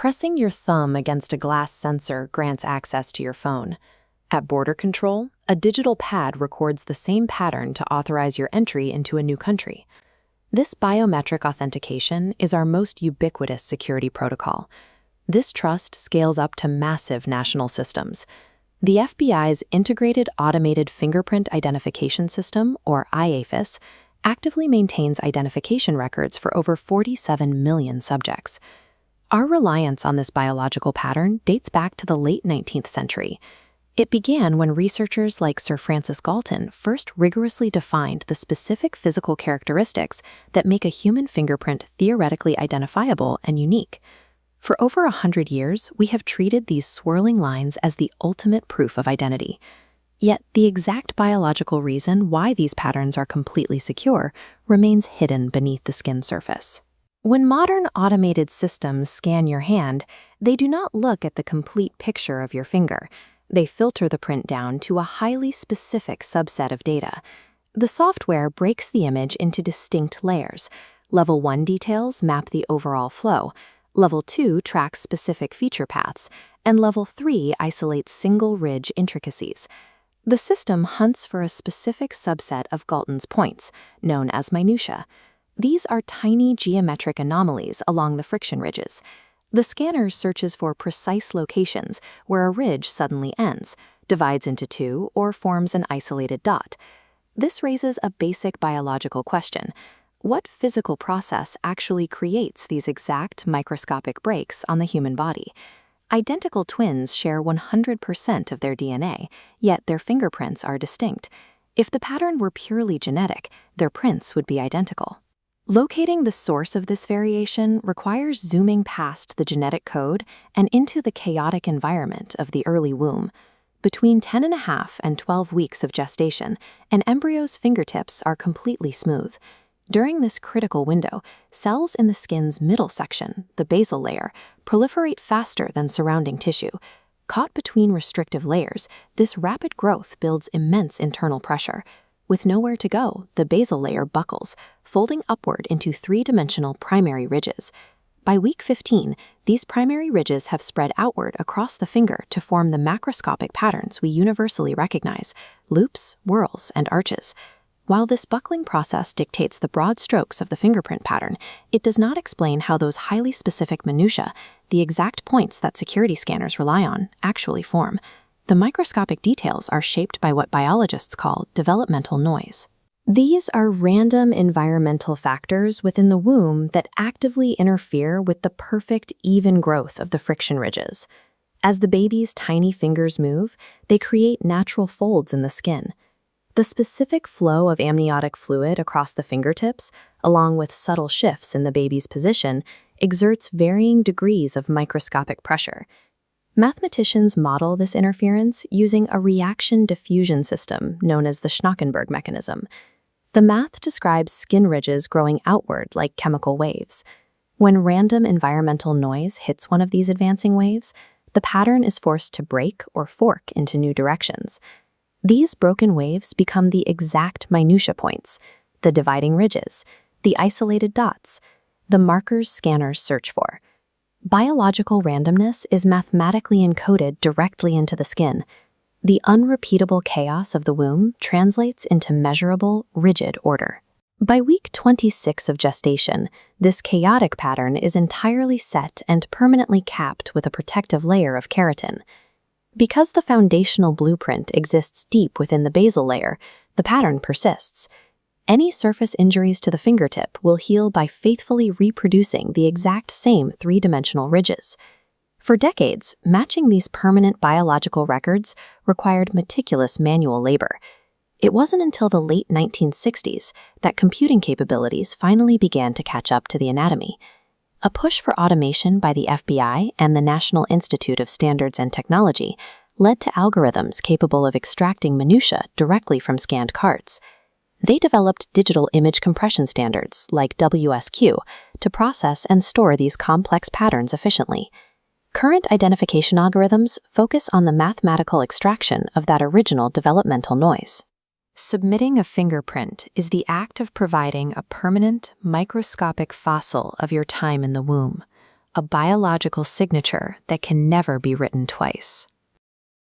Pressing your thumb against a glass sensor grants access to your phone. At border control, a digital pad records the same pattern to authorize your entry into a new country. This biometric authentication is our most ubiquitous security protocol. This trust scales up to massive national systems. The FBI's Integrated Automated Fingerprint Identification System, or IAFIS, actively maintains identification records for over 47 million subjects. Our reliance on this biological pattern dates back to the late 19th century. It began when researchers like Sir Francis Galton first rigorously defined the specific physical characteristics that make a human fingerprint theoretically identifiable and unique. For over 100 years, we have treated these swirling lines as the ultimate proof of identity. Yet the exact biological reason why these patterns are completely secure remains hidden beneath the skin surface. When modern automated systems scan your hand, they do not look at the complete picture of your finger. They filter the print down to a highly specific subset of data. The software breaks the image into distinct layers. Level 1 details map the overall flow. Level 2 tracks specific feature paths, and Level 3 isolates single ridge intricacies. The system hunts for a specific subset of Galton's points, known as minutiae. These are tiny geometric anomalies along the friction ridges. The scanner searches for precise locations where a ridge suddenly ends, divides into two, or forms an isolated dot. This raises a basic biological question. What physical process actually creates these exact microscopic breaks on the human body? Identical twins share 100% of their DNA, yet their fingerprints are distinct. If the pattern were purely genetic, their prints would be identical. Locating the source of this variation requires zooming past the genetic code and into the chaotic environment of the early womb. Between 10.5 and 12 weeks of gestation, an embryo's fingertips are completely smooth. During this critical window, cells in the skin's middle section, the basal layer, proliferate faster than surrounding tissue. Caught between restrictive layers, this rapid growth builds immense internal pressure. With nowhere to go, the basal layer buckles, folding upward into three-dimensional primary ridges. By week 15, these primary ridges have spread outward across the finger to form the macroscopic patterns we universally recognize: loops, whorls, and arches. While this buckling process dictates the broad strokes of the fingerprint pattern, it does not explain how those highly specific minutiae, the exact points that security scanners rely on, actually form. The microscopic details are shaped by what biologists call developmental noise. These are random environmental factors within the womb that actively interfere with the perfect, even growth of the friction ridges. As the baby's tiny fingers move, they create natural folds in the skin. The specific flow of amniotic fluid across the fingertips, along with subtle shifts in the baby's position, exerts varying degrees of microscopic pressure. Mathematicians model this interference using a reaction diffusion system known as the Schnackenberg mechanism. The math describes skin ridges growing outward like chemical waves. When random environmental noise hits one of these advancing waves, the pattern is forced to break or fork into new directions. These broken waves become the exact minutiae points, the dividing ridges, the isolated dots, the markers scanners search for. Biological randomness is mathematically encoded directly into the skin. The unrepeatable chaos of the womb translates into measurable, rigid order. By week 26 of gestation, this chaotic pattern is entirely set and permanently capped with a protective layer of keratin. Because the foundational blueprint exists deep within the basal layer, the pattern persists. Any surface injuries to the fingertip will heal by faithfully reproducing the exact same three-dimensional ridges. For decades, matching these permanent biological records required meticulous manual labor. It wasn't until the late 1960s that computing capabilities finally began to catch up to the anatomy. A push for automation by the FBI and the National Institute of Standards and Technology led to algorithms capable of extracting minutiae directly from scanned cards. They developed digital image compression standards, like WSQ, to process and store these complex patterns efficiently. Current identification algorithms focus on the mathematical extraction of that original developmental noise. Submitting a fingerprint is the act of providing a permanent, microscopic fossil of your time in the womb. a biological signature that can never be written twice.